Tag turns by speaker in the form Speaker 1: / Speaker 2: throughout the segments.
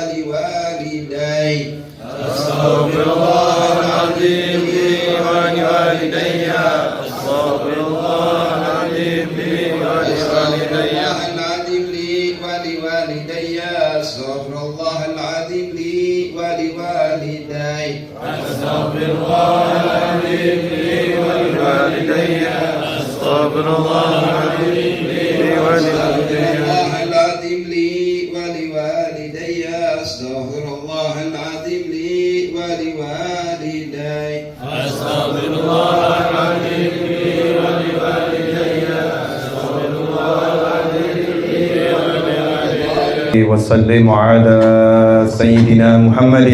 Speaker 1: ولوالدي
Speaker 2: أستغفر الله العظيم لي ولوالدي أستغفر الله العظيم لي ولوالدي
Speaker 1: أستغفر الله العظيم لي ولوالدي
Speaker 2: أستغفر الله العظيم لي ولوالدي أستغفر الله العظيم لي ولوالدي
Speaker 1: أستغفر الله العظيم لي ولوالدي
Speaker 2: أستغفر الله العظيم لي ولوالدي أستغفر الله العظيم لي ولوالدي
Speaker 3: وسلم على سيدنا محمد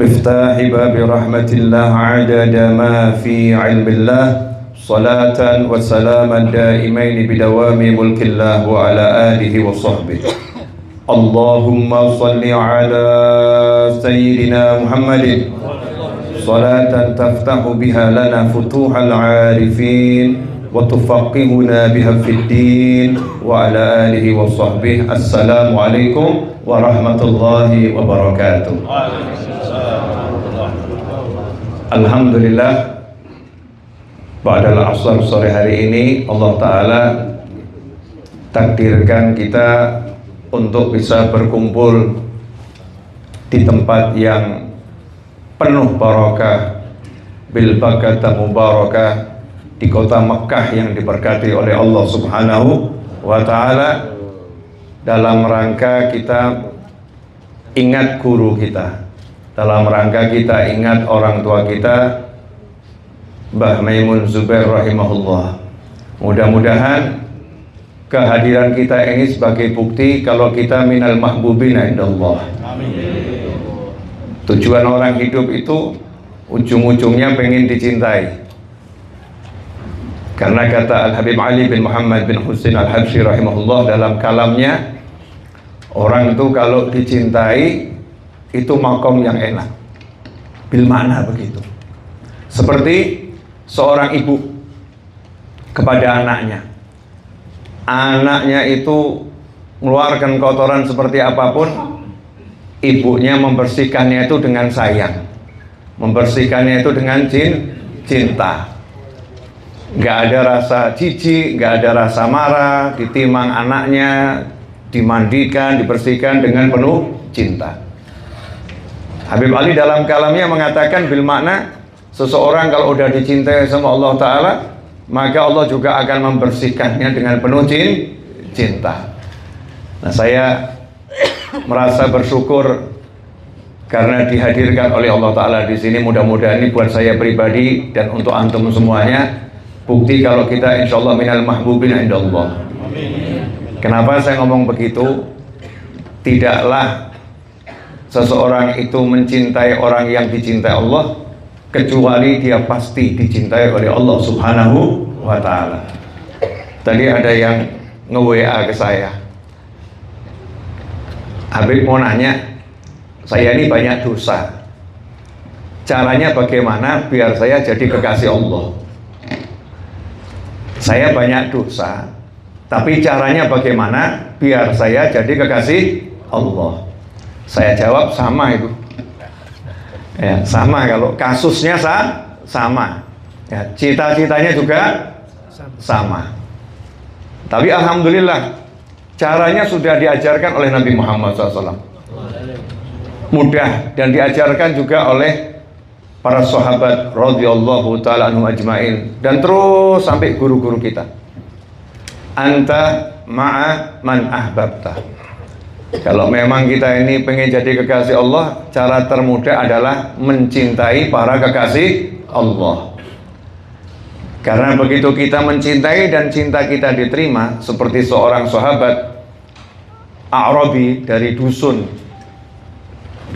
Speaker 3: مفتاح باب رحمة الله عدد ما في علم الله صلاة وسلاما دائمين بدوام ملك الله وعلى آله وصحبه اللهم صل على سيدنا محمد صلاة تفتح بها لنا فتوح العارفين وتفقهنا بها في الدين وعلى آله وصحبه السلام عليكم ورحمة الله وبركاته. Alhamdulillah, ba'dal asar sore hari ini Allah Ta'ala takdirkan kita untuk bisa berkumpul di tempat yang penuh barakah, bil bakata mubarakah, di kota Mekah yang diberkati oleh Allah Subhanahu wa Ta'ala, dalam rangka kita ingat guru kita, dalam rangka kita ingat orang tua kita, Mbah Maimun Zubair rahimahullah. Mudah-mudahan kehadiran kita ini sebagai bukti kalau kita minal mahbubina indallah. Tujuan orang hidup itu ujung-ujungnya pengen dicintai. Karena kata Al-Habib Ali bin Muhammad bin Husain Al-Habsyi rahimahullah dalam kalamnya, orang itu kalau dicintai itu makom yang enak. Bil makna begitu. Seperti seorang ibu kepada anaknya. Anaknya itu mengeluarkan kotoran seperti apapun, ibunya membersihkannya itu dengan sayang, membersihkannya itu dengan cinta. Nggak ada rasa jijik, nggak ada rasa marah, ditimang anaknya, dimandikan, dibersihkan dengan penuh cinta. Habib Ali dalam kalamnya mengatakan bil makna, seseorang kalau udah dicintai sama Allah Ta'ala, maka Allah juga akan membersihkannya dengan penuh cinta. Nah, saya merasa bersyukur karena dihadirkan oleh Allah Ta'ala di sini. Mudah-mudahan ini buat saya pribadi dan untuk antum semuanya bukti kalau kita insya Allah minal mahbubin indallah. Kenapa saya ngomong begitu? Tidaklah seseorang itu mencintai orang yang dicintai Allah kecuali dia pasti dicintai oleh Allah Subhanahu wa Ta'ala. Tadi ada yang nge-WA ke saya, Habib mau nanya, saya ini banyak dosa, caranya bagaimana biar saya jadi kekasih Allah? Saya banyak dosa, tapi caranya bagaimana biar saya jadi kekasih Allah? Saya jawab sama itu. Ya, sama, kalau kasusnya sama. Ya, cita-citanya juga sama. Tapi alhamdulillah caranya sudah diajarkan oleh Nabi Muhammad SAW. Mudah, dan diajarkan juga oleh para sahabat radhiyallahu ta'ala anhum ajmain, dan terus sampai guru-guru kita. Anta ma'a man ahbabta. Kalau memang kita ini pengen jadi kekasih Allah, cara termudah adalah mencintai para kekasih Allah. Karena begitu kita mencintai dan cinta kita diterima, seperti seorang sahabat A'rabi dari dusun,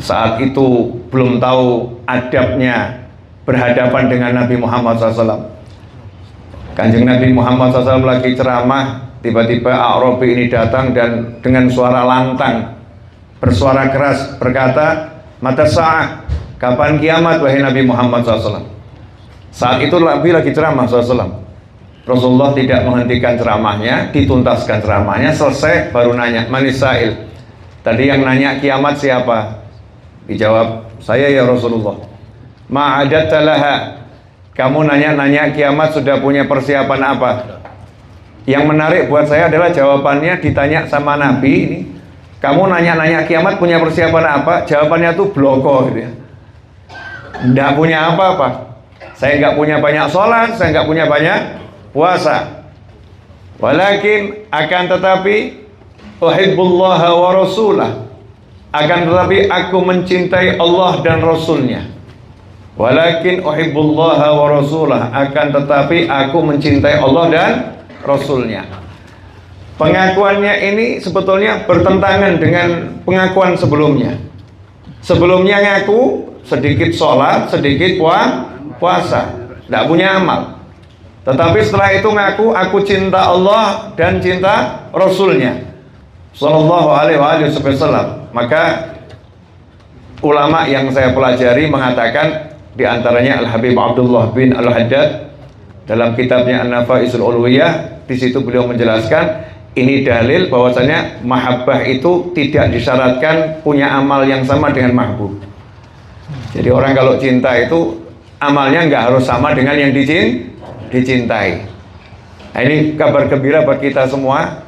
Speaker 3: saat itu belum tahu adabnya berhadapan dengan Nabi Muhammad SAW. Kanjeng Nabi Muhammad SAW lagi ceramah, tiba-tiba A'rabi ini datang dan dengan suara lantang, bersuara keras berkata, "Mata sa'ah, kapan kiamat wahai Nabi Muhammad SAW?" Saat itu Nabi lagi ceramah SAW. Rasulullah tidak menghentikan ceramahnya, dituntaskan ceramahnya, selesai baru nanya, "Manis sa'il?" Tadi yang nanya kiamat siapa? Dijawab, saya ya Rasulullah. Ma'adatta laha. Kamu nanya-nanya kiamat sudah punya persiapan apa? Yang menarik buat saya adalah jawabannya ditanya sama Nabi ini. Kamu nanya-nanya kiamat punya persiapan apa? Jawabannya tuh bloko gitu ya. Nggak punya apa-apa. Saya nggak punya banyak sholat, saya nggak punya banyak puasa. Walakin akan tetapi uhibbullaha wa rasulah. Akan tetapi aku mencintai Allah dan Rasulnya. Walakin uhibbullaha wa rasulah. Akan tetapi aku mencintai Allah dan Rasulnya. Pengakuannya ini sebetulnya bertentangan dengan pengakuan sebelumnya. Sebelumnya ngaku sedikit sholat, sedikit puasa, tidak punya amal. Tetapi setelah itu ngaku aku cinta Allah dan cinta Rasulnya Sallallahu alaihi wasallam. Maka ulama yang saya pelajari mengatakan, diantaranya Al-Habib Abdullah bin Al-Haddad dalam kitabnya An-Nafaisul Ulwiyah, di situ beliau menjelaskan ini dalil bahwasanya mahabbah itu tidak disyaratkan punya amal yang sama dengan mahbub. Jadi orang kalau cinta itu amalnya nggak harus sama dengan yang dicintai. Nah, ini kabar gembira buat kita semua.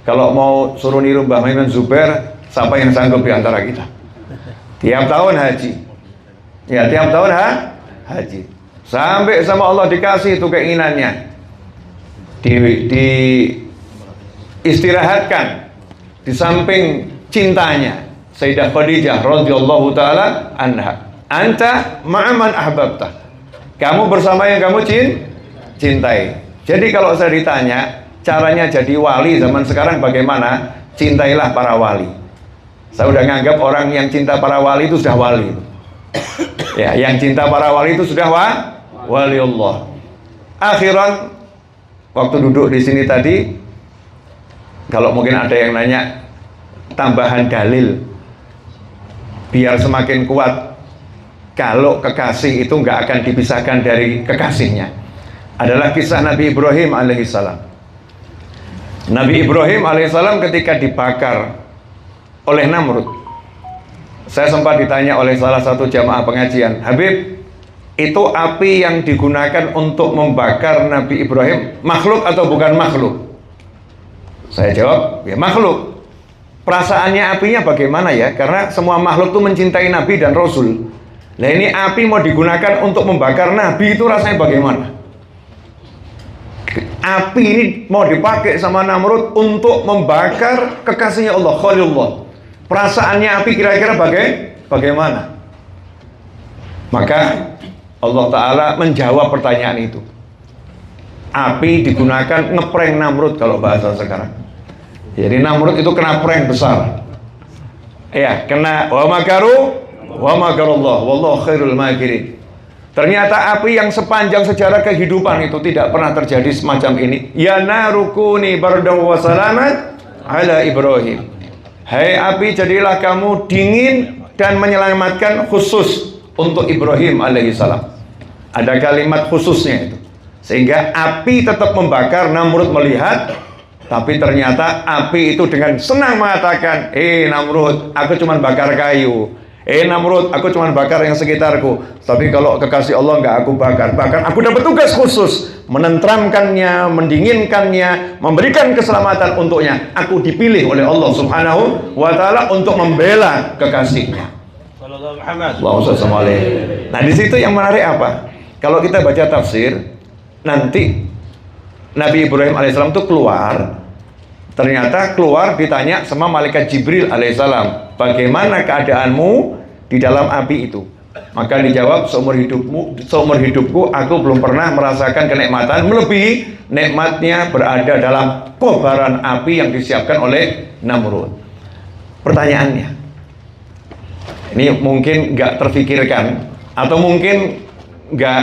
Speaker 3: Kalau mau suruh niru Mbah Maimun Zubair, siapa yang sanggup di antara kita? Tiap tahun haji. Ya, tiap tahun haji. Sampai sama Allah dikasih itu keinginannya. Di istirahatkan di samping cintanya Sayyidah Khadijah radhiyallahu taala anha. Anta ma'aman ahbabta. Kamu bersama yang kamu cintai. Jadi kalau saya ditanya caranya jadi wali zaman sekarang bagaimana? Cintailah para wali. Saya udah nganggap orang yang cinta para wali itu sudah wali. Ya, yang cinta para wali itu sudah wali Allah. Akhiran waktu duduk di sini tadi, kalau mungkin ada yang nanya tambahan dalil biar semakin kuat kalau kekasih itu nggak akan dipisahkan dari kekasihnya, adalah kisah Nabi Ibrahim alaihissalam. Nabi Ibrahim alaihissalam ketika dibakar oleh Namrud, saya sempat ditanya oleh salah satu jamaah pengajian, Habib, itu api yang digunakan untuk membakar Nabi Ibrahim makhluk atau bukan makhluk? Saya jawab, ya makhluk. Perasaannya apinya bagaimana ya? Karena semua makhluk itu mencintai Nabi dan Rasul. Nah ini api mau digunakan untuk membakar Nabi itu rasanya bagaimana? Api ini mau dipakai sama Namrud untuk membakar kekasihnya Allah, Khalilullah. Perasaannya api kira-kira bagaimana? Maka Allah Ta'ala menjawab pertanyaan itu. Api digunakan ngeprank Namrud kalau bahasa sekarang. Jadi Namrud itu kena prank besar. Ya, kena wa makaru wa makarullah wallahu khairul makirin. Ternyata api yang sepanjang sejarah kehidupan itu tidak pernah terjadi semacam ini. Ya narukuni bardaw wa salamat ala Ibrahim. Hai api, jadilah kamu dingin dan menyelamatkan khusus untuk Ibrahim alaihissalam. Ada kalimat khususnya itu. Sehingga api tetap membakar. Namrud melihat, tapi ternyata api itu dengan senang mengatakan, Namrud, aku cuma bakar kayu. Namrud, aku cuma bakar yang sekitarku. Tapi kalau kekasih Allah nggak aku bakar. Bahkan aku dapat tugas khusus, menenteramkannya, mendinginkannya, memberikan keselamatan untuknya. Aku dipilih oleh Allah Subhanahu wa Ta'ala untuk membela kekasihnya. Nah di situ yang menarik apa? Kalau kita baca tafsir, nanti Nabi Ibrahim alaihissalam itu keluar. Ternyata keluar ditanya sama malaikat Jibril alaihissalam, bagaimana keadaanmu di dalam api itu? Maka dijawab, seumur hidupku aku belum pernah merasakan kenikmatan melebihi nikmatnya berada dalam kobaran api yang disiapkan oleh Namrud. Pertanyaannya, ini mungkin nggak terfikirkan, atau mungkin nggak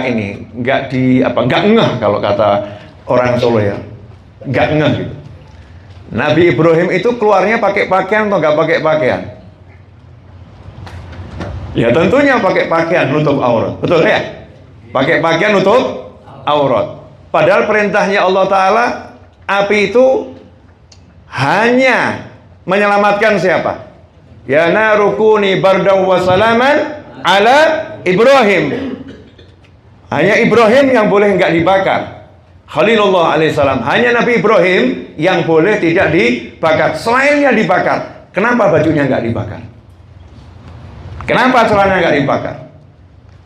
Speaker 3: ngeh kalau kata orang Solo ya, nggak ngeh gitu. Nabi Ibrahim itu keluarnya pakai pakaian atau nggak pakai pakaian? Ya tentunya pakai pakaian nutup aurat, betul ya? Pakai pakaian nutup aurat. Padahal perintahnya Allah Ta'ala, api itu hanya menyelamatkan siapa? Ya naru kuni bardan wa salaman ala Ibrahim. Hanya Ibrahim yang boleh enggak dibakar. Khalilullah alaihissalam. Hanya Nabi Ibrahim yang boleh tidak dibakar. Selainnya dibakar. Kenapa bajunya enggak dibakar? Kenapa celana enggak dibakar?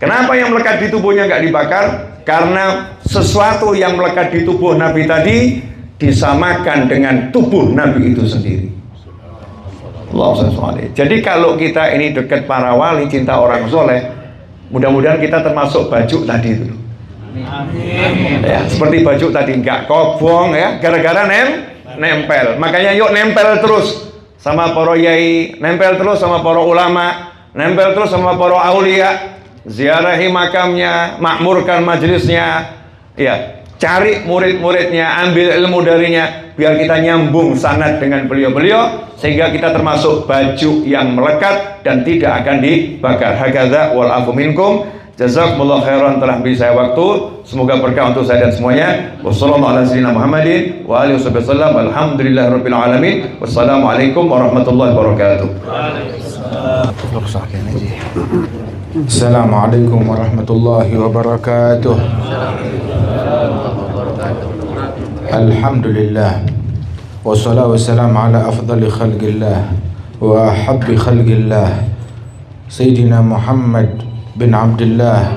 Speaker 3: Kenapa yang melekat di tubuhnya enggak dibakar? Karena sesuatu yang melekat di tubuh Nabi tadi disamakan dengan tubuh Nabi itu sendiri. Jadi kalau kita ini dekat para wali, cinta orang soleh, mudah-mudahan kita termasuk baju tadi itu. Ya, seperti baju tadi nggak kobong ya, gara-gara nempel. Makanya yuk nempel terus sama para yai, nempel terus sama para ulama, nempel terus sama para aulia, ziarahi makamnya, makmurkan majelisnya, ya. Cari murid-muridnya, ambil ilmu darinya, biar kita nyambung sanad dengan beliau-beliau, sehingga kita termasuk baju yang melekat dan tidak akan dibakar. Hakadza wal afu minkum. Jazakumullah khairan telah beri saya waktu. Semoga berkah untuk saya dan semuanya. Wassalamualaikum warahmatullahi wabarakatuh.
Speaker 4: Assalamualaikum warahmatullahi wabarakatuh. Alhamdulillah. Wassalatu wassalamu ala afdali khalqillah wa habbi khalqillah Sayyidina Muhammad bin Abdullah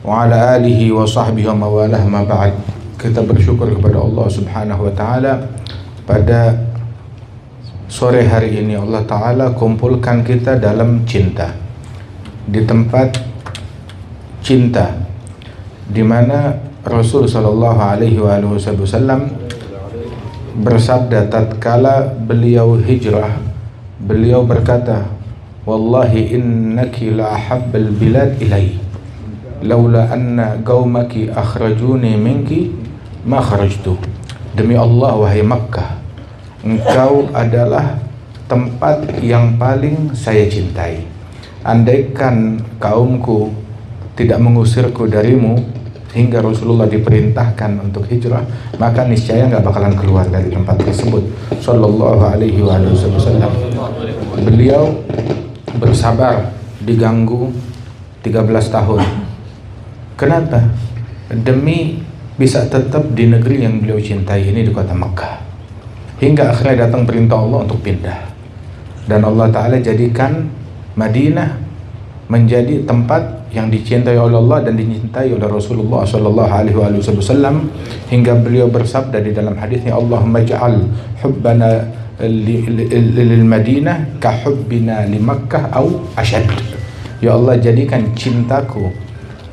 Speaker 4: wa ala alihi wa sahbihi wa mawalah ma ba'd. Kita bersyukur kepada Allah subhanahu wa ta'ala pada sore hari ini Allah ta'ala kumpulkan kita dalam cinta, di tempat cinta, di mana Rasul sallallahu alaihi wasallam bersabda tatkala beliau hijrah, beliau berkata, wallahi innaki la ahabbal bilad ilai laula anna qaumaki akhrajuni minki ma kharajtu. Demi Allah wahai Makkah, engkau adalah tempat yang paling saya cintai. Andaikan kaumku tidak mengusirku darimu hingga Rasulullah diperintahkan untuk hijrah, maka niscaya nggak bakalan keluar dari tempat tersebut. Sallallahu alaihi wasallam. Beliau bersabar diganggu 13 tahun. Kenapa? Demi bisa tetap di negeri yang beliau cintai ini, di kota Makkah. Hingga akhirnya datang perintah Allah untuk pindah. Dan Allah Ta'ala jadikan Madinah menjadi tempat yang dicintai oleh Allah dan dicintai oleh Rasulullah sallallahu alaihi wasallam, hingga beliau bersabda di dalam hadisnya, Allahumma ja'al hubbana lil Madinah ka hubbina li Makkah au ashad. Ya Allah, jadikan cintaku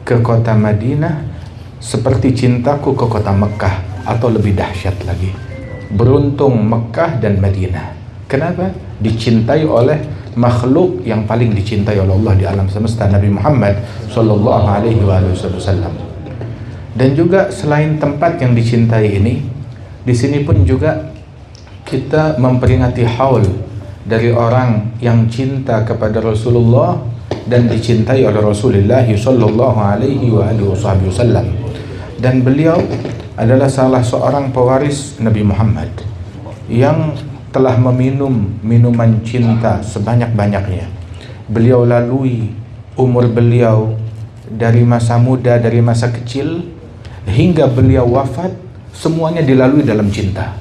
Speaker 4: ke kota Madinah seperti cintaku ke kota Mekah, atau lebih dahsyat lagi. Beruntung Mekah dan Madinah. Kenapa? Dicintai oleh makhluk yang paling dicintai oleh Allah di alam semesta, Nabi Muhammad sallallahu alaihi wasallam. Dan juga selain tempat yang dicintai ini, di sini pun juga kita memperingati haul dari orang yang cinta kepada Rasulullah dan dicintai oleh Rasulullah sallallahu alaihi wasallam. Dan beliau adalah salah seorang pewaris Nabi Muhammad yang telah meminum minuman cinta sebanyak-banyaknya. Beliau lalui umur beliau dari masa muda, dari masa kecil hingga beliau wafat, semuanya dilalui dalam cinta.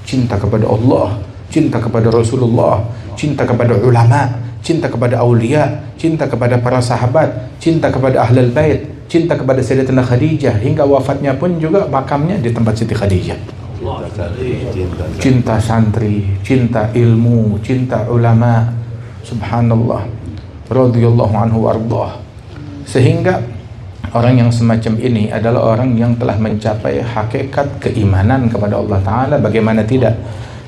Speaker 4: Cinta kepada Allah, cinta kepada Rasulullah, cinta kepada ulama, cinta kepada aulia, cinta kepada para sahabat, cinta kepada ahlul bait, cinta kepada Sayyidatina Khadijah, hingga wafatnya pun juga makamnya di tempat Siti Khadijah. Cinta santri, cinta ilmu, cinta ulama, subhanallah, radhiyallahu anhu warḍah. Sehingga orang yang semacam ini adalah orang yang telah mencapai hakikat keimanan kepada Allah Ta'ala. Bagaimana tidak?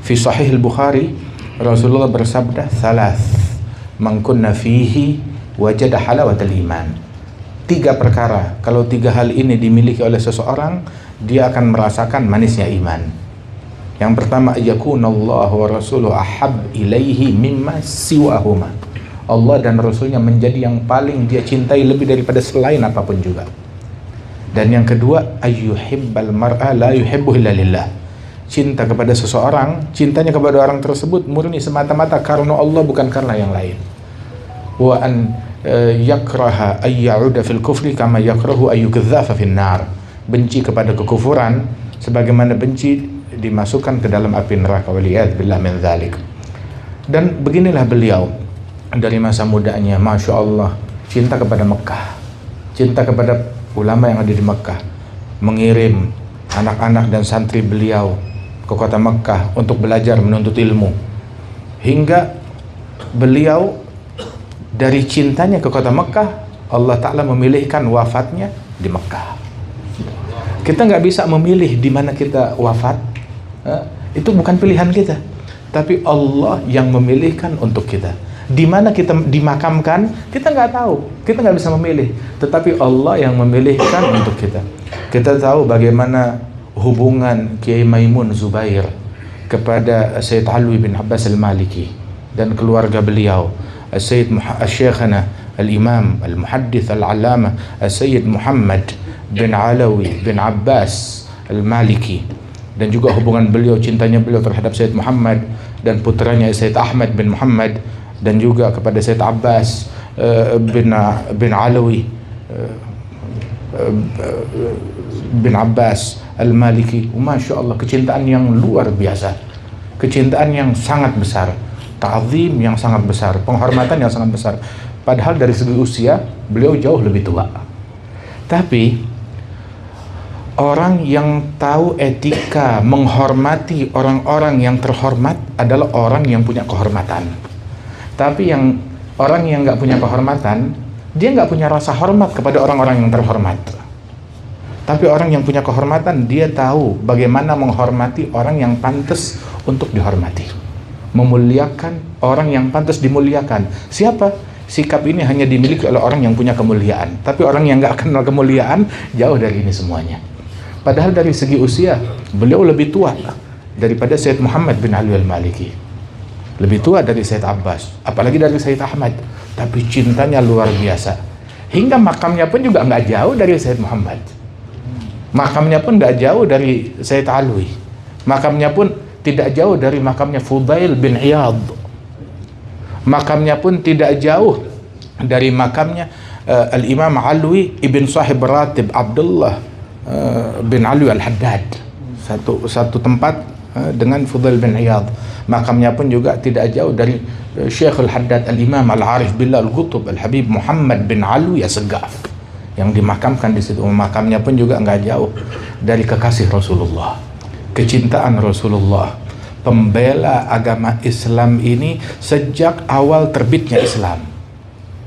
Speaker 4: Fi Sahih Al-Bukhari, Rasulullah bersabda, "Thalath man kunna fihi wajada halawatal iman." 3 perkara, kalau 3 hal ini dimiliki oleh seseorang, dia akan merasakan manisnya iman. Yang pertama, yakunallahu wa rasuluhu ahab ilaihi mimma siwahuma. Allah dan Rasulnya menjadi yang paling dia cintai lebih daripada selain apapun juga. Dan yang kedua, ayyuhibbal mar'a la yuhibbu illa lillah. cinta kepada seseorang, cintanya kepada orang tersebut murni semata-mata karena Allah, bukan karena yang lain. Wa an yakraha ay ya'uda fil kufri kama yakrahu ay yukdzafa fin nar. Benci kepada kekufuran sebagaimana benci dimasukkan ke dalam api neraka, waliyad billah min dzalik. Dan beginilah beliau dari masa mudanya, Masya Allah, cinta kepada Mekah, cinta kepada ulama yang ada di Mekah, mengirim anak-anak dan santri beliau ke kota Mekah untuk belajar menuntut ilmu, hingga beliau dari cintanya ke kota Mekah, Allah Ta'ala memilihkan wafatnya di Mekah. Kita nggak bisa memilih di mana kita wafat, itu bukan pilihan kita, tapi Allah yang memilihkan untuk kita. Di mana kita dimakamkan, kita nggak tahu, kita nggak bisa memilih, tetapi Allah yang memilihkan untuk kita. Kita tahu bagaimana hubungan Kiai Maimun Zubair kepada Sayyid Alwi bin Abbas al-Maliki dan keluarga beliau, Sayyid Syekhana al-Imam al-Muhaddith al-Alama Sayyid Muhammad bin Alawi bin Abbas al-Maliki, dan juga hubungan beliau, cintanya beliau terhadap Sayyid Muhammad dan putranya Sayyid Ahmad bin Muhammad, dan juga kepada Sayyid Abbas bin Alawi bin Abbas al-Maliki. Masya Allah, kecintaan yang luar biasa, kecintaan yang sangat besar, ta'zim yang sangat besar, penghormatan yang sangat besar. Padahal dari segi usia beliau jauh lebih tua, tapi orang yang tahu etika menghormati orang-orang yang terhormat adalah orang yang punya kehormatan. Tapi orang yang nggak punya kehormatan, dia nggak punya rasa hormat kepada orang-orang yang terhormat. Tapi orang yang punya kehormatan, dia tahu bagaimana menghormati orang yang pantas untuk dihormati, memuliakan orang yang pantas dimuliakan. Siapa? Sikap ini hanya dimiliki oleh orang yang punya kemuliaan. Tapi orang yang nggak kenal kemuliaan, jauh dari ini semuanya. Padahal dari segi usia, beliau lebih tua daripada Sayyid Muhammad bin Ali al-Maliki, lebih tua dari Sayyid Abbas, apalagi dari Sayyid Ahmad. Tapi cintanya luar biasa, hingga makamnya pun juga nggak jauh dari Sayyid Muhammad, makamnya pun nggak jauh dari Sayyid Alwi, makamnya pun tidak jauh dari makamnya Fudail bin Iyad, makamnya pun tidak jauh dari makamnya Al-Imam Alwi ibn Sahib Ratib Abdullah bin Alwi Al-Haddad. Satu tempat dengan Fudail bin Iyad. Makamnya pun juga tidak jauh dari Syekh Al-Haddad Al-Imam Al-Arif Billah Al-Qutub Al-Habib Muhammad bin Alwi As-Segaf yang dimakamkan di situ. Makamnya pun juga nggak jauh dari kekasih Rasulullah, kecintaan Rasulullah, pembela agama Islam ini sejak awal terbitnya Islam,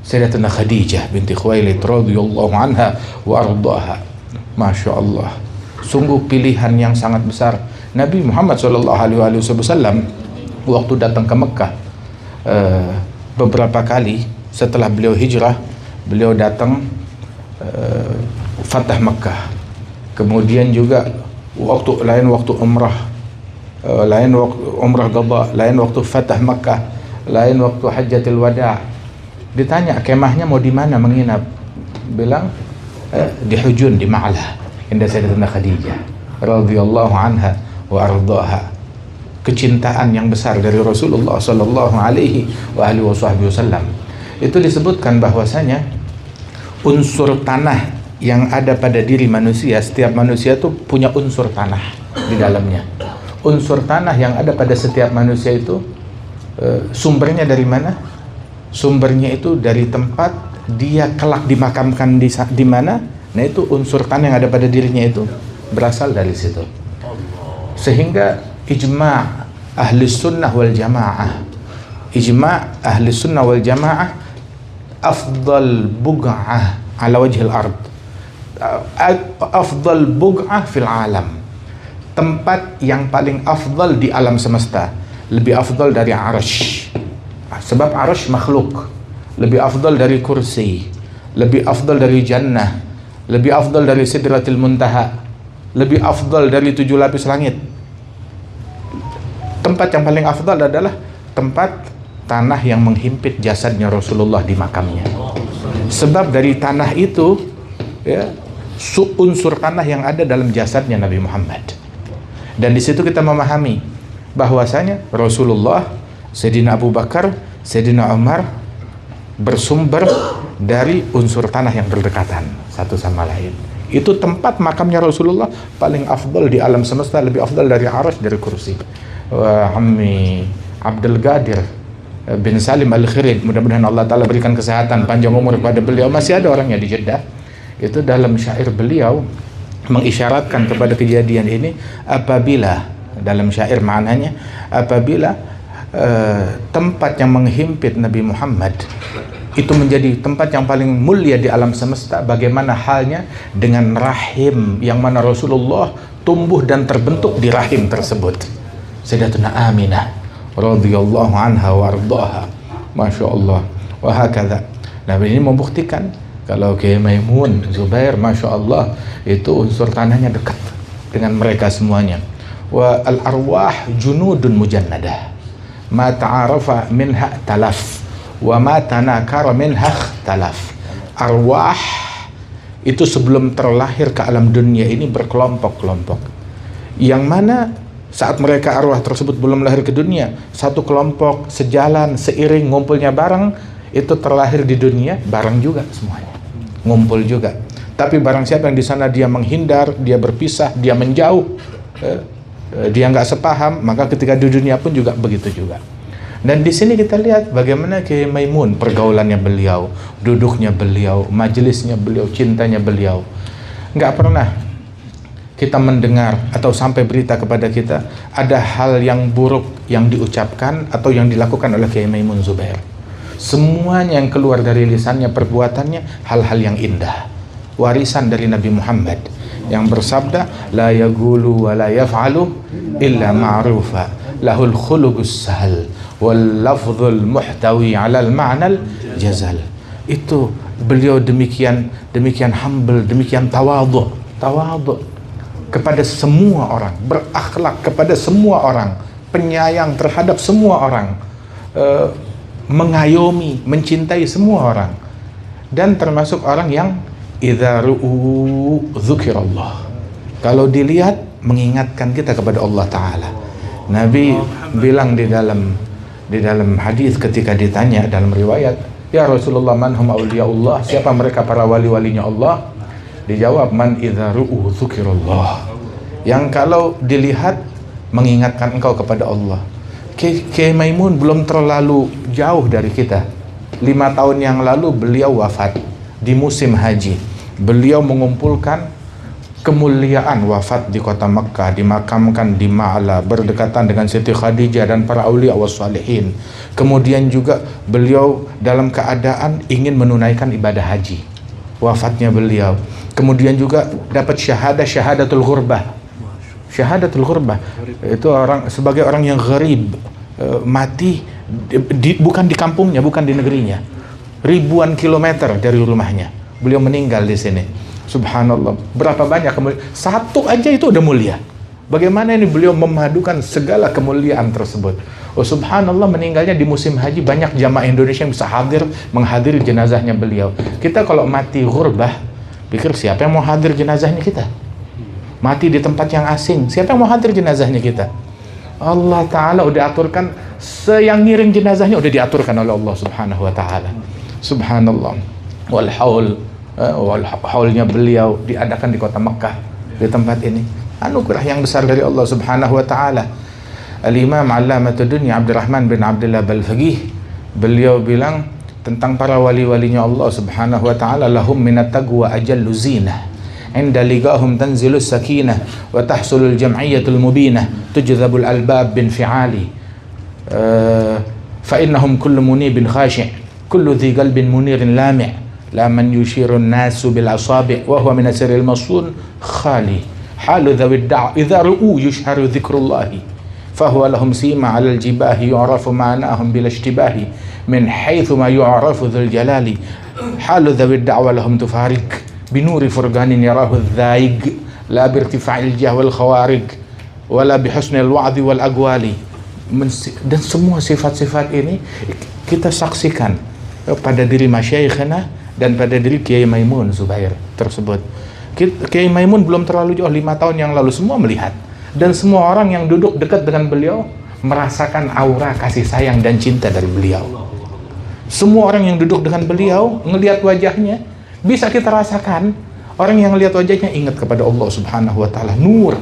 Speaker 4: Sayyidatuna Khadijah binti Khuwailid radhiyallahu anha wa ardhaha. Masya Allah, sungguh pilihan yang sangat besar. Nabi Muhammad SAW waktu datang ke Mekah beberapa kali setelah beliau hijrah, beliau datang Fatah Mekah, kemudian juga waktu umrah, lain waktu umrah qadha, lain waktu Fatah Mekah, lain waktu Hajjatul Wada. Ditanya kemahnya mau di mana menginap, bilang di Hujun, di Ma'lah, indah Sayyidatuna Khadijah radhiyallahu anha wa ardhaha. Kecintaan yang besar dari Rasulullah sallallahu alaihi wasallam. Itu disebutkan bahwasanya unsur tanah yang ada pada diri manusia, setiap manusia itu punya unsur tanah di dalamnya. Unsur tanah yang ada pada setiap manusia itu sumbernya dari mana? Sumbernya itu dari tempat dia kelak dimakamkan di mana. Nah, itu unsur tanah yang ada pada dirinya itu berasal dari situ. Sehingga ijma' ahli sunnah wal jamaah, ijma' ahli sunnah wal jamaah, afdal bug'ah ala wajhil ard, afdal bug'ah fil alam, tempat yang paling afdal di alam semesta, lebih afdal dari arsh, sebab arsh makhluk, lebih afdal dari kursi, lebih afdal dari jannah, lebih afdal dari sidratil muntaha, lebih afdal dari 7 lapis langit. Tempat yang paling afdal adalah tempat tanah yang menghimpit jasadnya Rasulullah di makamnya. Sebab dari tanah itu, ya, unsur tanah yang ada dalam jasadnya Nabi Muhammad. Dan di situ kita memahami bahwasanya Rasulullah, Sayyidina Abu Bakar, Sayyidina Umar bersumber dari unsur tanah yang berdekatan satu sama lain. Itu tempat makamnya Rasulullah paling afdal di alam semesta, lebih afdal dari Arash, dari kursi. Ammi Abdul Qadir bin Salim Al-Khirid, mudah-mudahan Allah Ta'ala berikan kesehatan, panjang umur kepada beliau. Masih ada orangnya di Jeddah. Itu dalam syair beliau mengisyaratkan kepada kejadian ini, apabila dalam syair maknanya, apabila tempat yang menghimpit Nabi Muhammad itu menjadi tempat yang paling mulia di alam semesta, bagaimana halnya dengan rahim yang mana Rasulullah tumbuh dan terbentuk di rahim tersebut. Sayyidatuna Aminah radhiyallahu anha wa ardhaha, masya Allah, wa hakadha. Nah, ini membuktikan kalau Kiai Maimun Zubair, masya Allah, itu unsur tanahnya dekat dengan mereka semuanya. Wa al arwah junudun mujannadah, ma ta'arafa minha talaf, wa ma tanakara minha talaf. Arwah itu sebelum terlahir ke alam dunia ini berkelompok-kelompok, yang mana saat mereka arwah tersebut belum lahir ke dunia, satu kelompok sejalan, seiring, ngumpulnya bareng, itu terlahir di dunia bareng juga semuanya, ngumpul juga. Tapi barang siapa yang di sana dia menghindar, dia berpisah, dia menjauh, dia nggak sepaham, maka ketika di dunia pun juga begitu juga. Dan di sini kita lihat bagaimana Kiai Maimun, pergaulannya beliau, duduknya beliau, majelisnya beliau, cintanya beliau. Nggak pernah kita mendengar atau sampai berita kepada kita ada hal yang buruk yang diucapkan atau yang dilakukan oleh Kiai Maimun Zubair. Semuanya yang keluar dari lisannya, perbuatannya, hal-hal yang indah, warisan dari Nabi Muhammad yang bersabda, la yaqulu wa la yaf'alu illa ma'rufa, lahul khuluqus sahal wal lafzul muhtawi 'alal ma'nal jazal. Itu beliau demikian humble, demikian tawadhu kepada semua orang, berakhlak kepada semua orang, penyayang terhadap semua orang, mengayomi, mencintai semua orang, dan termasuk orang yang idza ru'u dzukirallah, kalau dilihat mengingatkan kita kepada Allah Ta'ala. Nabi bilang di dalam hadis ketika ditanya dalam riwayat, ya Rasulullah, man hum awliyaullah, siapa mereka para wali-walinya Allah? Dijawab, man idza ru'u dzukirallah, yang kalau dilihat mengingatkan engkau kepada Allah. Kiai Maimun belum terlalu jauh dari kita. 5 tahun yang lalu beliau wafat di musim haji. Beliau mengumpulkan kemuliaan wafat di kota Mekkah, dimakamkan di Ma'la berdekatan dengan Siti Khadijah dan para aulia wassalihin. Kemudian juga beliau dalam keadaan ingin menunaikan ibadah haji, wafatnya beliau. Kemudian juga dapat syahadatul ghurbah. Syahadatul ghurbah itu sebagai orang yang gharib, mati bukan di kampungnya, bukan di negerinya, ribuan kilometer dari rumahnya. Beliau meninggal di sini. Subhanallah, berapa banyak kemuliaan, satu aja itu udah mulia. Bagaimana ini beliau memadukan segala kemuliaan tersebut. Oh subhanallah, meninggalnya di musim haji, banyak jamaah Indonesia yang bisa menghadiri jenazahnya beliau. Kita kalau mati ghurbah, pikir siapa yang mau hadir jenazahnya kita? Mati di tempat yang asing, siapa yang mau hadir jenazahnya kita? Allah Ta'ala udah aturkan, yang ngiring jenazahnya udah diaturkan oleh Allah Subhanahu wa Ta'ala. Subhanallah. Wal haulnya beliau diadakan di kota Mekkah, di tempat ini. Anugerah yang besar dari Allah Subhanahu wa Ta'ala. Al-Imam Allamatud Dunya Abdurrahman bin Abdullah Balfaqih, beliau bilang tentang para wali-walinya Allah Subhanahu wa Ta'ala, lahum minat taqwa ajallu zinah, inda liqahum tanzilus sakinah wa tahsulul jam'iyyatul mubinah tujzabul albab bin fi'ali fa innahum kullu munibin khashi' kullu dhi qalbin munirin lami' la man yushirun nasu bil asabi' wa huwa min asril masun khali halu dhawi da'a idza ru'u yushharu dhikrullahi fa huwa lahum sima 'alal jibahi yu'rafu ma'nahum bil ishtibahi min haythu ma yu'rafu dhul jalali halu dhawi da'wa lahum tufarik binuri furganin yarahu dhaig la birtifa'il jah wal khawarig wala bihusnil wa'di wal agwali. Dan semua sifat-sifat ini kita saksikan pada diri masyayikhna dan pada diri Kiai Maimun Zubair tersebut. Kiai Maimun belum terlalu jauh, 5 tahun yang lalu semua melihat. Dan semua orang yang duduk dekat dengan beliau merasakan aura kasih sayang dan cinta dari beliau. Semua orang yang duduk dengan beliau, ngelihat wajahnya, bisa kita rasakan. Orang yang lihat wajahnya ingat kepada Allah Subhanahu wa Ta'ala. Nur,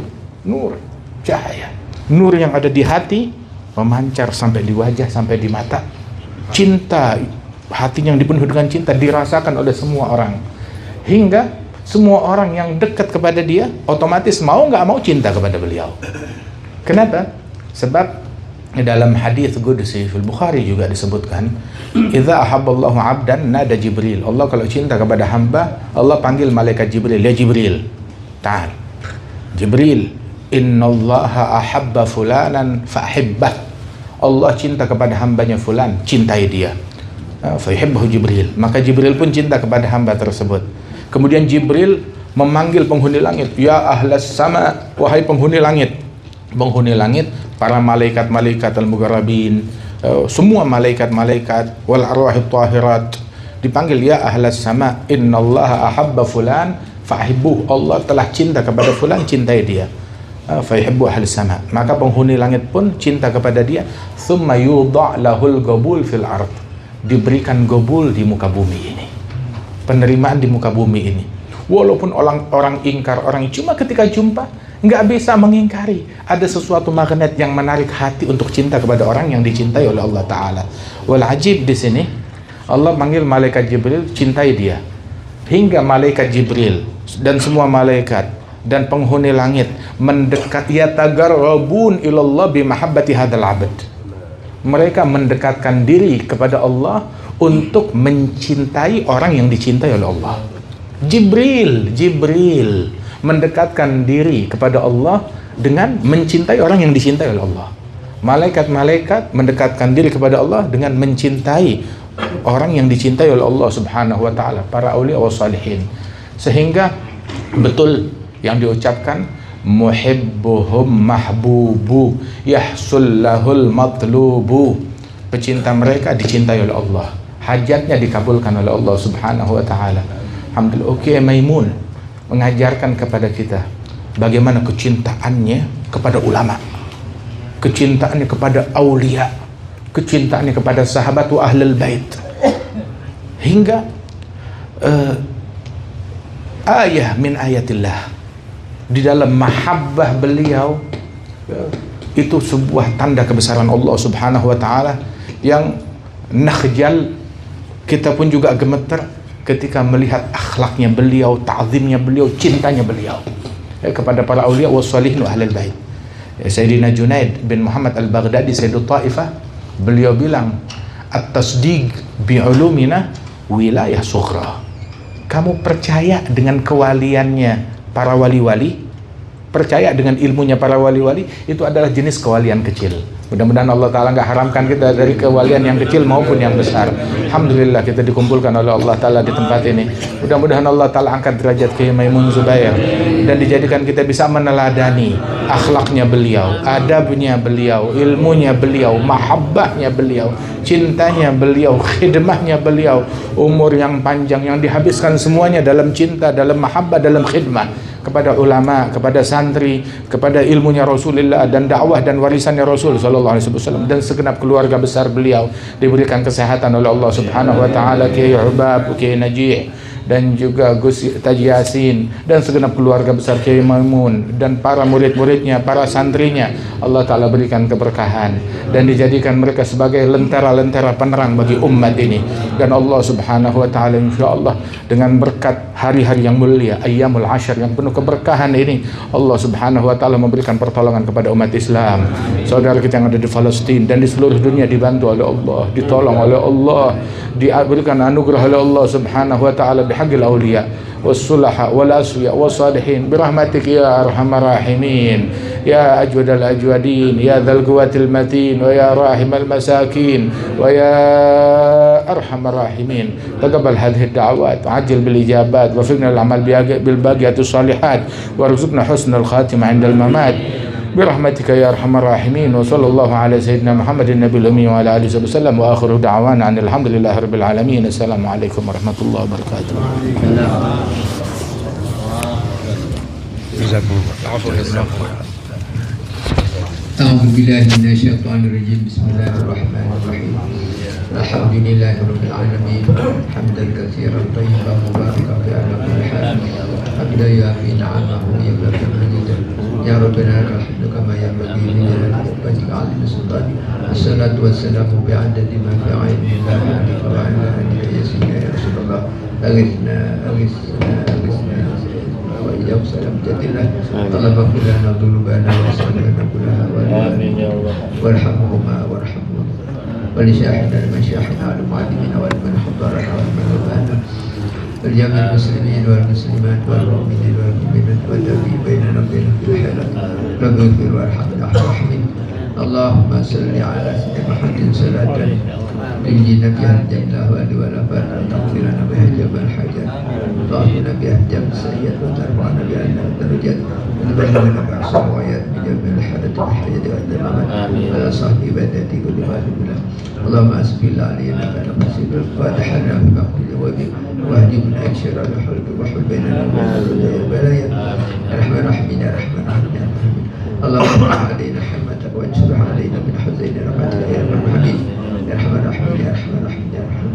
Speaker 4: cahaya. Nur yang ada di hati memancar sampai di wajah, sampai di mata. Cinta, hati yang dipenuhi dengan cinta dirasakan oleh semua orang. Hingga semua orang yang dekat kepada dia otomatis mau nggak mau cinta kepada beliau. Kenapa? Sebab dalam hadis qudsi fil Bukhari juga disebutkan, idza ahabballahu 'abdan nada Jibril. Allah kalau cinta kepada hamba, Allah panggil malaikat Jibril, ya Jibril, ta'al. Jibril, innallaha ahabba fulanan fahibbah. Allah cinta kepada hambanya fulan, cintai dia. Fahibbahu Jibril. Maka Jibril pun cinta kepada hamba tersebut. Kemudian Jibril memanggil penghuni langit, ya ahlas sama, wahai penghuni langit. Penghuni langit, para malaikat-malaikat al-mugarrabin, semua malaikat-malaikat wal arwahit tahirat dipanggil, ya ahlas sama, innallaha ahabba fulan fahibbuh. Allah telah cinta kepada fulan, cintai dia. Fahibbu ahli sama. Maka penghuni langit pun cinta kepada dia. Thumma yudha' lahul qabul fil ard. Diberikan qabul di muka bumi ini, penerimaan di muka bumi ini. Walaupun orang ingkar, orang cuma ketika jumpa nggak bisa mengingkari, ada sesuatu magnet yang menarik hati untuk cinta kepada orang yang dicintai oleh Allah Ta'ala. Wal ajib di sini, Allah manggil malaikat Jibril, cintai dia. Hingga malaikat Jibril dan semua malaikat dan penghuni langit mendekat, yatagarrabun ilallah bimahabbati hadzal abd. Mereka mendekatkan diri kepada Allah untuk mencintai orang yang dicintai oleh Allah. Jibril mendekatkan diri kepada Allah dengan mencintai orang yang dicintai oleh Allah. Malaikat-malaikat mendekatkan diri kepada Allah dengan mencintai orang yang dicintai oleh Allah Subhanahu wa Ta'ala, para aulia wa salihin. Sehingga betul yang diucapkan, muhibbuhum mahbubu yahsul lahul matlubu. Pecinta mereka dicintai oleh Allah, hajatnya dikabulkan oleh Allah Subhanahu wa Ta'ala. Alhamdulillah. Oke, Maimun mengajarkan kepada kita bagaimana kecintaannya kepada ulama, kecintaannya kepada aulia, kecintaannya kepada sahabat wa ahlul bait, hingga ayah min ayatillah. Di dalam mahabbah beliau itu sebuah tanda kebesaran Allah Subhanahu wa Ta'ala yang nakhjal, kita pun juga gemeter ketika melihat akhlaknya beliau, ta'zimnya beliau, cintanya beliau kepada para aulia wa salihin wa ahlul bait. Sayyidina Junaid bin Muhammad al-Baghdadi, Sayyidut Taifah, beliau bilang, at-tasdiq bi'ulumina wilayah sughra. Kamu percaya dengan kewaliannya para wali-wali, percaya dengan ilmunya para wali-wali, itu adalah jenis kewalian kecil. Mudah-mudahan Allah Ta'ala nggak haramkan kita dari kewalian yang kecil maupun yang besar. Alhamdulillah kita dikumpulkan oleh Allah Ta'ala di tempat ini. Mudah-mudahan Allah Ta'ala angkat derajat Kiai Maimun Zubair dan dijadikan kita bisa meneladani akhlaknya beliau, adabnya beliau, ilmunya beliau, mahabbahnya beliau, cintanya beliau, khidmahnya beliau. Umur yang panjang yang dihabiskan semuanya dalam cinta, dalam mahabbah, dalam khidmah kepada ulama, kepada santri, kepada ilmunya Rasulullah dan dakwah dan warisannya Rasul sallallahu alaihi wasallam, dan segenap keluarga besar beliau diberikan kesehatan oleh Allah Subhanahu wa Ta'ala. Kiai Ubab, Kiai Najih, dan juga Gus Taji Yasin, dan segenap keluarga besar Kiai Maimun dan para murid-muridnya, para santrinya, Allah Ta'ala berikan keberkahan dan dijadikan mereka sebagai lentera-lentera penerang bagi umat ini. Dan Allah Subhanahu wa Ta'ala insyaallah dengan berkat hari-hari yang mulia, ayyamul ashar yang penuh keberkahan ini, Allah Subhanahu wa Ta'ala memberikan pertolongan kepada umat Islam, saudara kita yang ada di Palestina dan di seluruh dunia, dibantu oleh Allah, ditolong oleh Allah, diberikan anugerah oleh Allah Subhanahu wa Ta'ala bihaqqil awliya was-sulaha wal asfiya was-salihin birahmatik ya arhamar rahimin ya ajwadal ajwadin ya dzal quwwatil matin wa ya rahimal masakin wa ya arhamar rahimin. Taqabbal hadhihi ad-da'awat wa'ajil bil ijabat wa fiqna al-amal bil baqiyatus salihat warzuqna husnal khatimah 'indal mamat برحمتك يا أرحم الراحمين. وصلى الله على سيدنا محمد النبي الأمي وعلى آله وسلم وآخر دعوانا عن الحمد لله رب العالمين. السلام عليكم ورحمة الله وبركاته. جزاكم الله خيرا.
Speaker 5: أعوذ بالله من الشيطان الرجيم بسم الله الرحمن الرحيم الحمد لله رب العالمين حمدا كثيرا طيبا مباركا في على كل حال حمدا يوافي نعمه ويكفي مزيدا يا ربنا لك الحمد كما ينبغي لجلال وجهك عظيم سلطانك الصلاة والسلام بعدد ما في علم الله عليك وعلى آله يا سيدنا يا رسول الله أغثنا وإياك سلام جدله اللهم اغفر لنا ذنوبنا وإسرافنا كلها وارحمهما ولشاهدنا لمن شاهدنا ولمعلمنا ولمن حضرنا ولمن وفانا ولجميع المسلمين والمسلمات والمؤمنين والمؤمنات والذين بيننا وبينهم في الحياة رب اغفر وارحم يا الراحمين اللهم صل على سيدنا محمد صلاة تنجينا بها الجنة والأبد وتغفر لنا بها جميع الحاجات وتعطينا بها الجنة السيئات وترفعنا بها الدرجات وتبلغنا بها الصلوات بجميع الحالات والحياة والدمامات على صاحب عبادتك كل بالله اللهم اسبل علينا بين مصيب وتحرنا بمقتل وبك واهدي من أكشر الحلق وحل بيننا وبين البلايا الرحمن الرحيم يا رحمن الرحيم يا رحمن اللهم ارفع علينا حمتك وانشرح علينا من حزين رحمتك يا رب الرحيم يا رحمن الرحيم يا رحمن الرحيم يا رحمن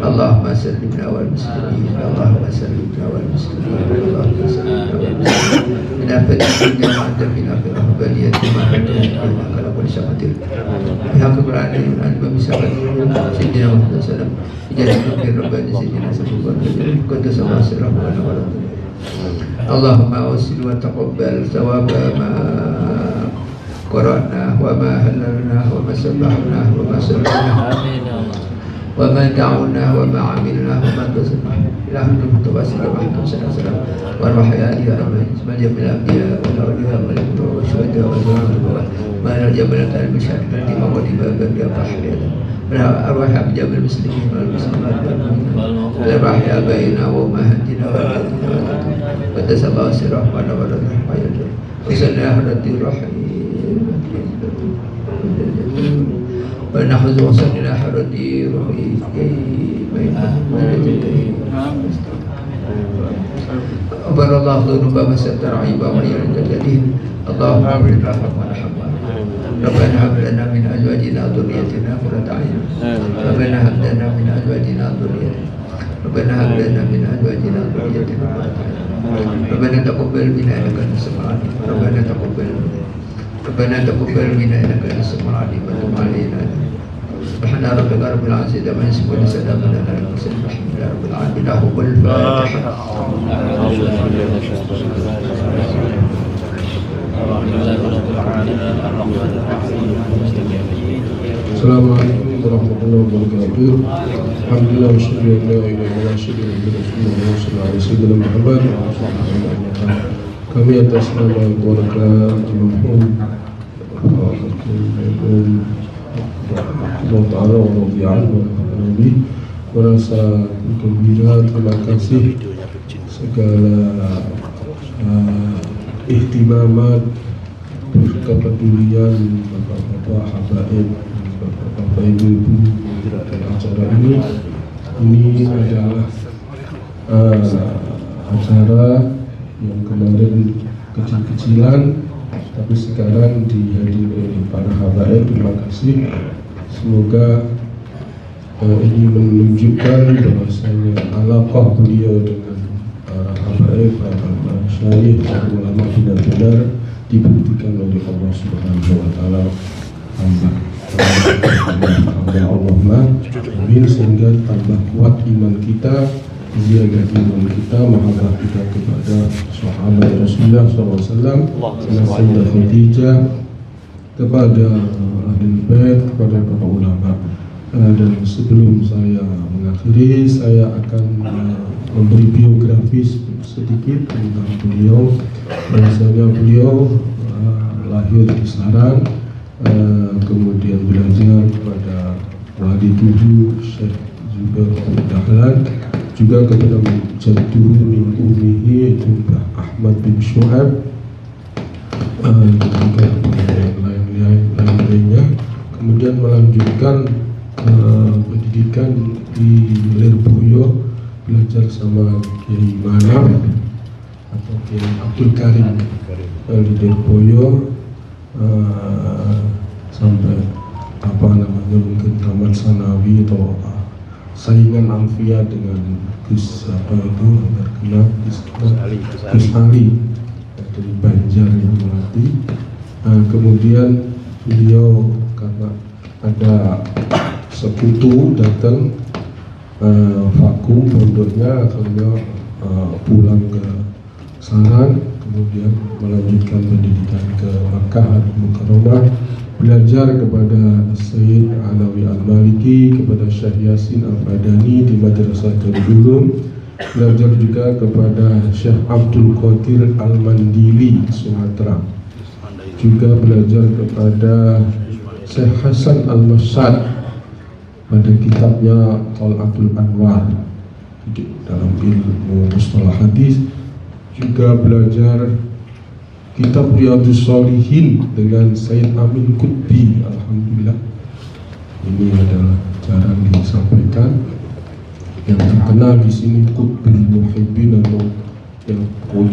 Speaker 5: اللهم سلمنا والمسلمين اللهم سلمنا والمسلمين اللهم سلمنا والمسلمين من آفات الدنيا وعذابنا في الأهبالية ما عندنا على كل شقتل بحق القرآن عن باب سبب سيدنا محمد صلى الله عليه وسلم إجازة من ربنا سيدنا سبحانه وتعالى قدس الله سره ونور اللهم أوصل وتقبل ثواب ما قرأناه وما هللناه وما سبحناه وما سبحناه وما دعوناه وما عملناه وما بذلناه إلى حد المتواصل محمد صلى الله عليه وسلم وارواح آله أجمعين من جميع الأنبياء والأولياء والأنبياء والشهداء والزهراء ما نرجى من المشاهد التي مضت باب بأفراح من أرواح أبجاب المسلمين والمسلمات والمؤمنين الأرواح آبائنا وأمهاتنا وأجدادنا قدس الله سره ونور رحمه وصلى على الدين الرحيم ونحن وصلنا إلى حردي روحي بين أبر الله ذنوب وستر عيبا ويرد الذين اللهم اغفر لنا وارحمنا ربنا هب لنا من أزواجنا وذريتنا قرة أعين ربنا هب لنا من أزواجنا وذريتنا ربنا هب لنا من أزواجنا وذريتنا قرة أعين ربنا تقبل منا إنك أنت السميع العليم ربنا تقبل منا إنك أنت السميع العليم وتب علينا سبحان ربك رب العزة عما يصفون وسلام على المرسلين والحمد لله رب العالمين له الفاتحة.
Speaker 6: Assalamualaikum warahmatullahi wabarakatuh. Alhamdulillah wasyukur la ilaha illallah syukur Rasulullah sallallahu alaihi wasallam Muhammad. Kami atas nama keluarga Jemaah Allah Ta'ala wa Rabi'an wa Nabi merasa gembira, terima kasih segala ihtimamat kepedulian bapak-bapak habaib, bapak-bapak ibu-ibu dalam acara ini. Ini adalah acara yang kemarin kecil-kecilan tapi sekarang dihadiri oleh para habaib. Terima kasih. Semoga ini menunjukkan bahwasanya alaqah beliau dengan para habaib, para masyayikh, para ulama benar-benar dibuktikan oleh Allah Subhanahu wa taala. Allahumma amin, sehingga tambah kuat iman kita, ziyadah iman kita, mahabbah kita kepada sahabat Rasulullah SAW, Sayyidah Khadijah, kepada ahli bait, kepada para ulama. Dan sebelum saya mengakhiri, saya akan memberi biografi sedikit tentang beliau. Bahwasanya beliau lahir di Saran, kemudian belajar kepada Wali Tujuh Syekh Zubair Dahlan, juga kepada Jadduh min Umihi yaitu Ahmad bin Syu'ab, dan juga lain-lainnya. Kemudian melanjutkan pendidikan di Lirboyo, belajar sama Kiai Manaf atau Kiai Abdul Karim di Lirboyo. sampai mungkin tamat sanawi atau saingan Alfia dengan Gus terkenal Gus Ali dari Banjar yang melatih. Kemudian beliau karena ada sekutu datang vakum pondoknya, akhirnya pulang ke Saran, kemudian melanjutkan pendidikan ke Makkah Al-Mukarramah, belajar kepada Sayyid Alawi Al-Maliki, kepada Syekh Yasin Al-Fadani di Madrasah Darul Ulum, belajar juga kepada Syekh Abdul Qadir Al-Mandili Sumatera, juga belajar kepada Syekh Hasan Al-Masad pada kitabnya Tal'atul Anwar dalam ilmu mustalah hadis, juga belajar kitab Riyadhus Shalihin dengan Sayyid Amin Qutbi. Alhamdulillah, ini adalah jarang disampaikan. Yang terkenal di sini Qutbul Muhibbin, atau yang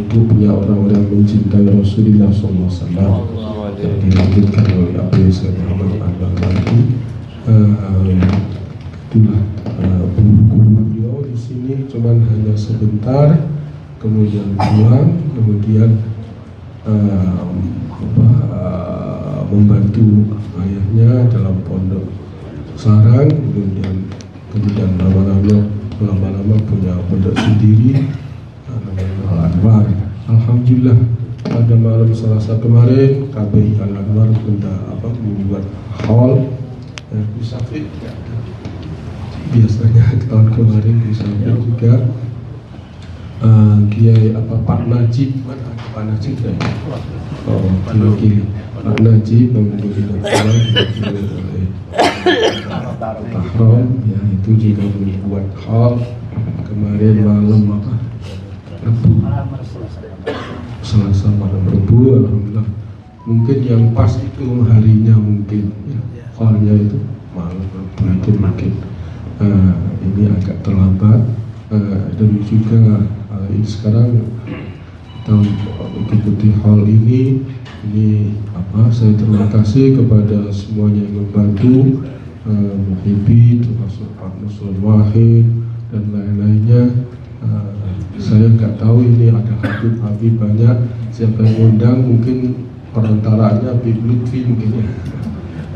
Speaker 6: punya orang-orang mencintai Rasulullah SAW, yang dilanjutkan oleh Abu Sayyid Muhammad Al-Maliki. Itulah guru-guru beliau di sini cuman hanya sebentar, kemudian pulang, kemudian membantu ayahnya dalam pondok sarang, kemudian lama-lama punya pondok sendiri namanya Al-Anwar. Alhamdulillah, pada malam Selasa kemarin KBI Al-Anwar membuat hall Kusafid. Biasanya tahun kemarin Kusafid juga Kiai Pak Najib, mana ada Pak Najib ya? Kiri Pak Najib kemudian oleh Tahrom, ya itu juga membuat hall kemarin malam Rabu, Selasa malam Rabu. Alhamdulillah, mungkin yang pas itu harinya mungkin ya, hallnya itu malam Rabu itu mungkin ini agak terlambat, dan juga sekarang kita mengikuti hal ini saya terima kasih kepada semuanya yang membantu, Muhibbi, termasuk Pak Nusron Wahid dan lain-lainnya. Saya nggak tahu ini ada Habib banyak, siapa yang undang, mungkin perantaranya Habib Lutfi mungkin ya,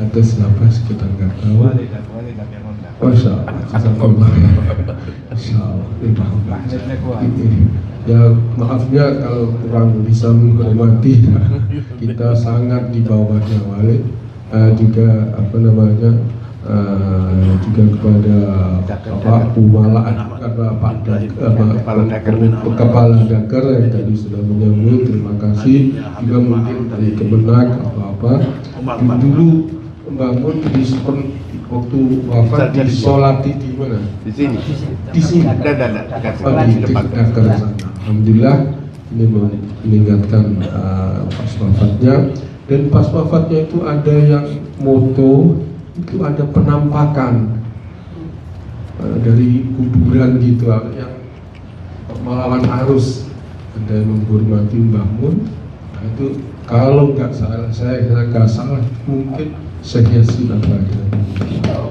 Speaker 6: atau siapa kita nggak tahu. Masya Allah, ya maafnya kalau kurang bisa menghormati, kita sangat di bawahnya Walid, juga juga kepada Pak Umalaan, Kepala Dakar yang tadi sudah menyambut, terima kasih. Juga mungkin dari Kemenak dulu membangun di waktu wafat di Solati di mana? Di sini. Di dekat Dakar sana. Alhamdulillah, ini mengingatkan pas wafatnya, dan pas wafatnya itu ada yang moto, itu ada penampakan dari kuburan gitu, yang melawan arus, ada yang menghormati Mbah Mun. Nah, itu kalau nggak salah, saya nggak salah, mungkin Syekh Yasin Al-Fadani.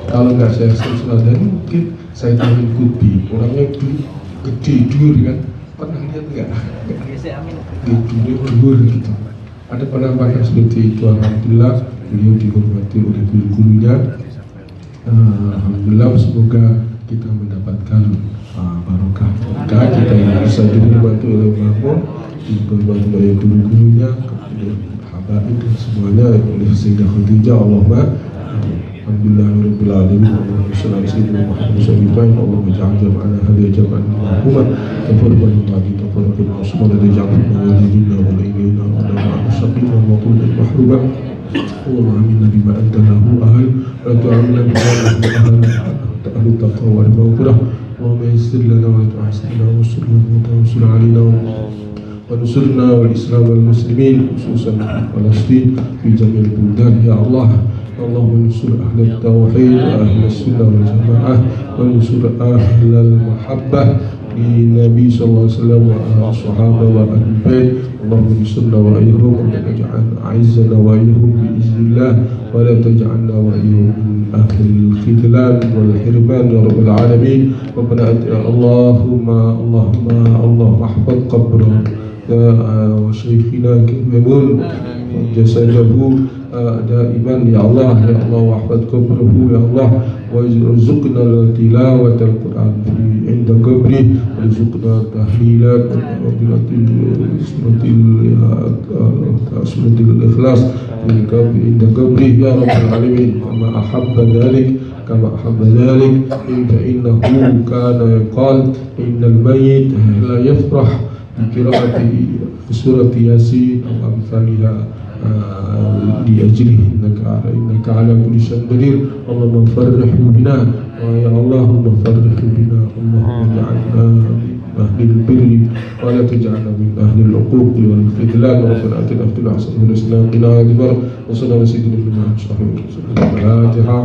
Speaker 6: Kalau nggak Syekh Yasin Al-Fadani, mungkin saya Amin Qutbi. Orangnya gede dur kan, pernah lihat nggak? Gede dur gitu. Ada penampakan seperti itu. Alhamdulillah, beliau dihormati oleh guru-gurunya. Alhamdulillah, semoga kita mendapatkan barokah. Kita yang bisa dihormati oleh Mahmud, dihormati oleh guru-gurunya, kemudian habaib dan semuanya oleh Sayyidah Khadijah. Allahumma alhamdulillahirabbil alamin. Allahumma shalli ala sayyidina Muhammad sallallahu alaihi wasallam. Allahumma ja'al jam'ana hadhihi jam'an marhuman tafarraqan ba'di tafarraqan usman la ja'al walidina wa ilayna wa la shaqina wa qulna mahruba. Allahumma aminna bima anta lahu ahal wa tu'amina bima lahu ahal ta'alu taqwa wal maghfirah. Allahumma yassir lana wa la tu'assirna wa sul alaina ونصرنا والإسلام والمسلمين خصوصا في فلسطين في جميع البلدان يا الله. اللهم انصر أهل التوحيد وأهل السنة والجماعة، وانصر أهل المحبة النبي صلى الله عليه وسلم والصحابة وأهل البيت اللهم انصرنا وإياهم ولا تجعل أعزنا وإياهم بإذن الله ولا تجعلنا وإياهم من أهل الخذلان والحرمان يا رب العالمين. ربنا اللهم احفظ قبر وشيخنا كميمون جسده دائما يا الله واحفظ قبره يا الله وارزقنا تلاوة القرآن عند قبره وارزقنا تحليلات سورة الإخلاص عند قبره يا رب العالمين كما أحب ذلك فإنه كان يقال إن الميت لا يفرح بقراءة سورة ياسين أو أمثالها لأجله إنك على كل شيء قدير. اللهم فرح بنا ويا اللهم فرح بنا اللهم اجعلنا من أهل البر ولا تجعلنا من أهل العقوق والخذلان. ربنا آتنا في الدنيا حسنة وفي الآخرة حسنة وقنا عذاب النار. وصلى الله على سيدنا محمد وعلى آله وصحبه وسلم. الفاتحة.